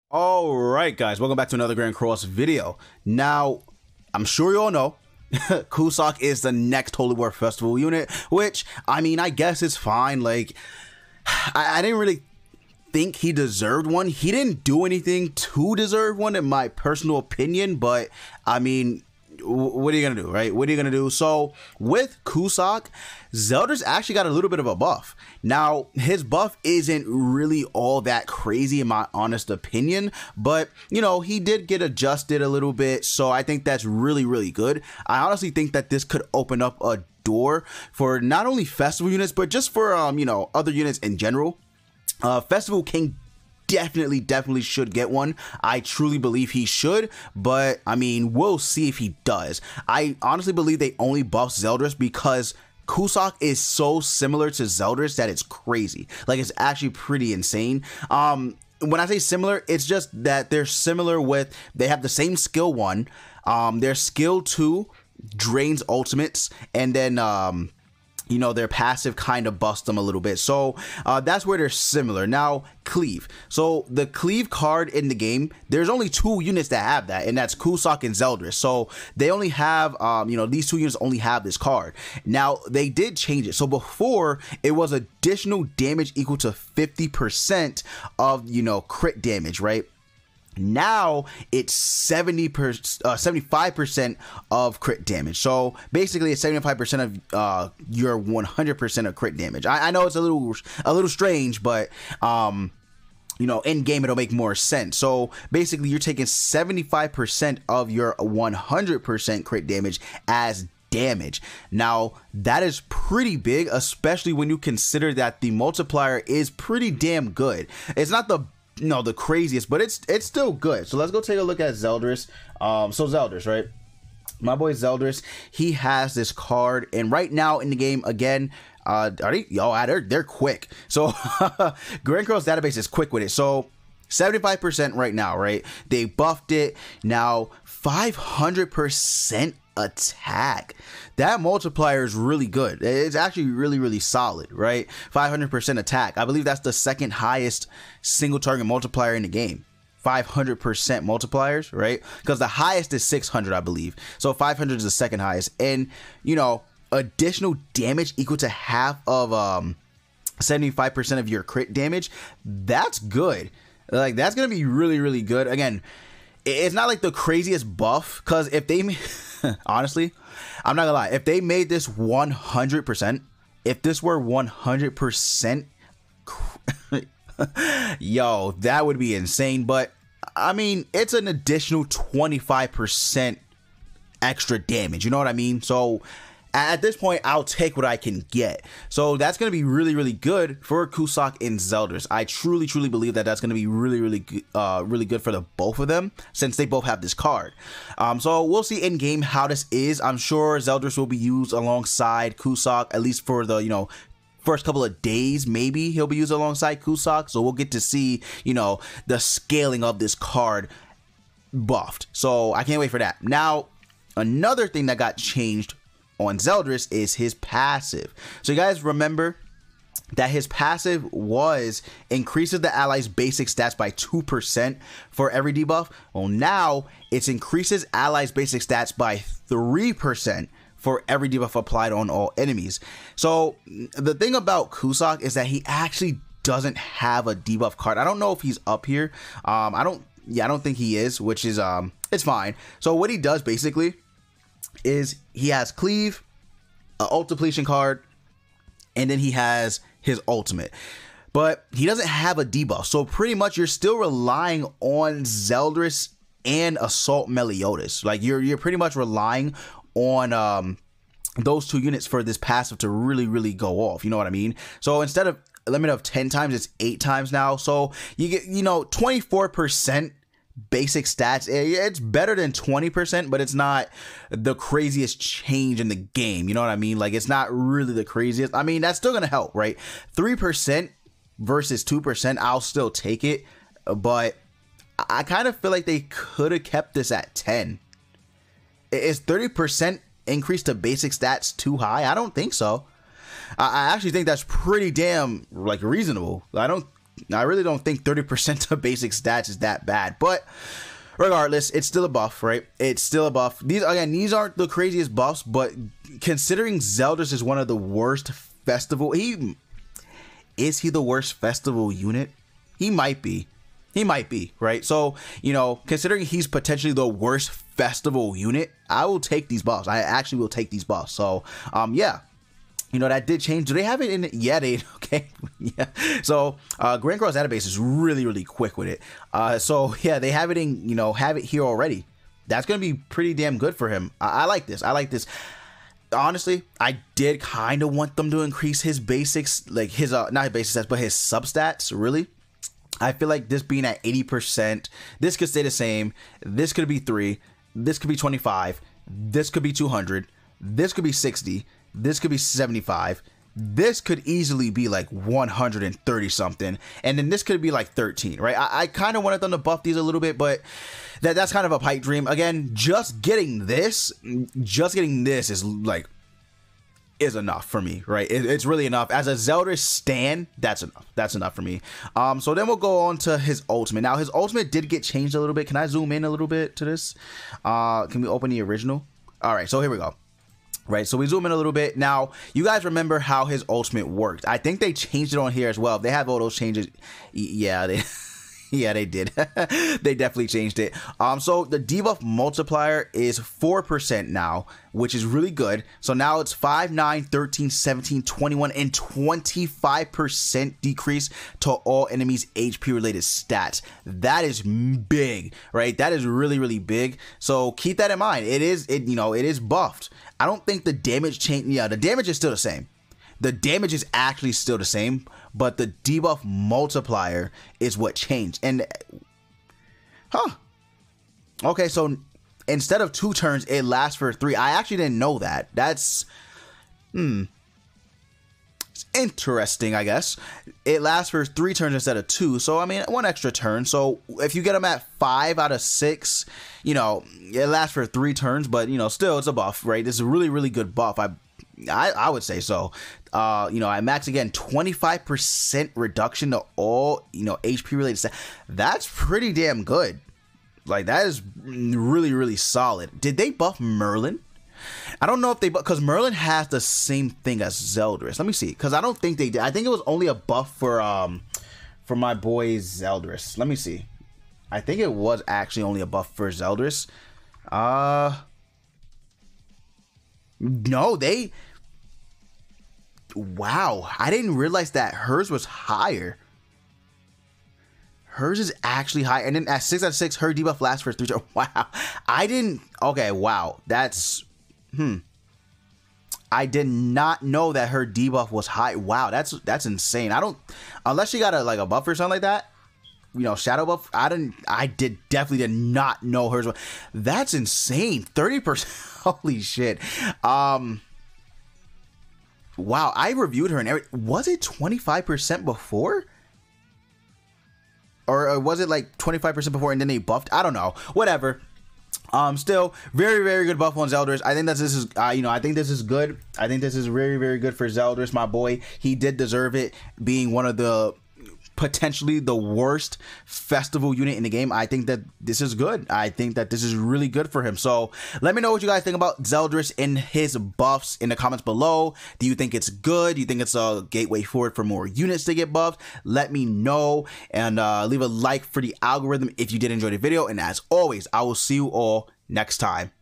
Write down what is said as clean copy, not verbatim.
Alright guys, welcome back to another Grand Cross video. Now, I'm sure you all know, Cusack is the next Holy War Festival unit, which, I mean, I guess is fine. Like, I didn't really think he deserved one. He didn't do anything to deserve one in my personal opinion, but, I mean, what are you gonna do, right? What are you gonna do? So with Cusack, Zeldris actually got a little bit of a buff. Now his buff isn't really all that crazy in my honest opinion, but you know, he did get adjusted a little bit, so I think that's really good. I honestly think that this could open up a door for not only festival units but just for you know, other units in general. Festival King definitely should get one. I truly believe he should, but I mean, we'll see if he does. I honestly believe they only buffed Zeldris because Cusack is so similar to Zeldris that it's crazy. Like, it's actually pretty insane. When I say similar, it's just that they're similar with, they have the same skill 1, their skill 2 drains ultimates, and then you know, their passive kind of busts them a little bit. So that's where they're similar. Now, Cleave. So the Cleave card in the game, there's only 2 units that have that, and that's Cusack and Zeldris. So they only have, you know, these 2 units only have this card. Now, they did change it. So before, it was additional damage equal to 50% of, you know, crit damage, right? Now it's 75% of crit damage. So basically it's 75% of your 100% of crit damage. I know it's a little strange, but you know, in game it'll make more sense. So basically you're taking 75% of your 100% crit damage as damage. Now that is pretty big, especially when you consider that the multiplier is pretty damn good. It's not the craziest, but it's still good. So let's go take a look at Zeldris. So Zeldris, right? My boy Zeldris, he has this card, and right now in the game, again, they're quick. So Grand Cross database is quick with it. So 75% right now, right? They buffed it. Now 500% attack. That multiplier is really good. It's actually really solid, right? 500% attack. I believe that's the second highest single target multiplier in the game. 500% multipliers, right? Because the highest is 600, I believe. So 500 is the second highest. And you know, additional damage equal to half of 75% of your crit damage. That's good. Like, that's gonna be really good. Again, it's not like the craziest buff, because if they honestly, I'm not gonna lie, if they made this 100%, if this were 100%, yo, that would be insane. But I mean, it's an additional 25% extra damage, you know what I mean? So at this point, I'll take what I can get. So that's going to be really good for Cusack and Zeldris. I truly believe that that's going to be really good for the both of them, since they both have this card. So we'll see in game how this is. I'm sure Zeldris will be used alongside Cusack, at least for the, you know, first couple of days. Maybe he'll be used alongside Cusack. So we'll get to see, you know, the scaling of this card buffed. So I can't wait for that. Now, another thing that got changed on Zeldris is his passive. So you guys remember that his passive was increases the ally's basic stats by 2% for every debuff. Well, now it's increases allies' basic stats by 3% for every debuff applied on all enemies. So the thing about Cusack is that he actually doesn't have a debuff card. I don't know if he's up here. I don't think he is, which is it's fine. So what he does basically is he has Cleave, an ult depletion card, and then he has his ultimate. But he doesn't have a debuff, so pretty much you're still relying on Zeldris and Assault Meliodas. Like, you're pretty much relying on those 2 units for this passive to really go off, you know what I mean? So instead of a limit of 10 times, it's 8 times now. So you get, you know, 24% basic stats. It's better than 20%, but it's not the craziest change in the game, you know what I mean? Like, it's not really the craziest. I mean, that's still gonna help, right? 3% versus 2%, I'll still take it, but I kind of feel like they could have kept this at 10. Is 30% increase to basic stats too high? I don't think so. I actually think that's pretty damn, like, reasonable. I don't I really don't think 30% of basic stats is that bad, but regardless, it's still a buff, right? It's still a buff. These aren't the craziest buffs, but considering Zeldris is one of the worst festival, is he the worst festival unit? He might be. He might be, right? So, you know, considering he's potentially the worst festival unit, I will take these buffs. I actually will take these buffs. So, yeah. You know, that did change. Do they have it in it? Yeah, they, okay. Yeah. So, Grand Cross database is really, really quick with it. So, yeah, they have it in, you know, have it here already. That's going to be pretty damn good for him. I like this. I like this. Honestly, I did kind of want them to increase his basics, like his, not his basic stats, but his substats, really. I feel like this being at 80%, this could stay the same. This could be 3. This could be 25. This could be 200. This could be 60. This could be 75. This could easily be like 130 something. And then this could be like 13, right? I kind of wanted them to buff these a little bit, but that's kind of a pipe dream. Again, just getting this is like, is enough for me, right? It's really enough. As a Zeldris stan, that's enough. That's enough for me. So then we'll go on to his ultimate. Now, his ultimate did get changed a little bit. Can I zoom in a little bit to this? Can we open the original? All right, so here we go. Right, so we zoom in a little bit. Now, you guys remember how his ultimate worked. I think they changed it on here as well. They have all those changes. Yeah, they... Yeah, they did. They definitely changed it. So the debuff multiplier is 4% now, which is really good. So now it's 5, 9, 13, 17, 21, and 25% decrease to all enemies' HP related stats. That is big, right? That is really, really big. So keep that in mind. It is buffed. I don't think the damage change. Yeah, the damage is still the same. The damage is actually still the same, but the debuff multiplier is what changed. And, okay, so instead of 2 turns, it lasts for 3. I actually didn't know that. That's, it's interesting, I guess. It lasts for 3 turns instead of 2. So, I mean, 1 extra turn. So, if you get them at 5 out of 6, you know, it lasts for 3 turns, but, you know, still, it's a buff, right? It's a really, really good buff. I would say so. You know, I max again 25% reduction to all, you know, HP related stuff. That's pretty damn good. Like, that is really, really solid. Did they buff Merlin? I don't know if they buff, because Merlin has the same thing as Zeldris. Let me see, because I don't think they did. I think it was only a buff for my boy Zeldris. Let me see. I think it was actually only a buff for Zeldris. No, they... Wow, I didn't realize that hers was higher. Hers is actually high. And then at 6 out of 6, her debuff lasts for 3 turns. Wow. I didn't... Okay, wow. That's... I did not know that her debuff was high. Wow, that's insane. I don't... Unless she got a buff or something like that. You know, shadow buff. I definitely did not know hers. That's insane. 30%. Holy shit. Wow, I reviewed her and everything. Was it 25% before? Or was it like 25% before and then they buffed? I don't know. Whatever. Still, very, very good buff on Zeldris. I think that this is, you know, I think this is good. I think this is very, very good for Zeldris, my boy. He did deserve it, being one of the potentially the worst festival unit in the game. I think that this is good. I think that this is really good for him. So let me know what you guys think about Zeldris and his buffs in the comments below. Do you think it's good? Do you think it's a gateway forward for more units to get buffed? Let me know, and leave a like for the algorithm if you did enjoy the video. And as always, I will see you all next time.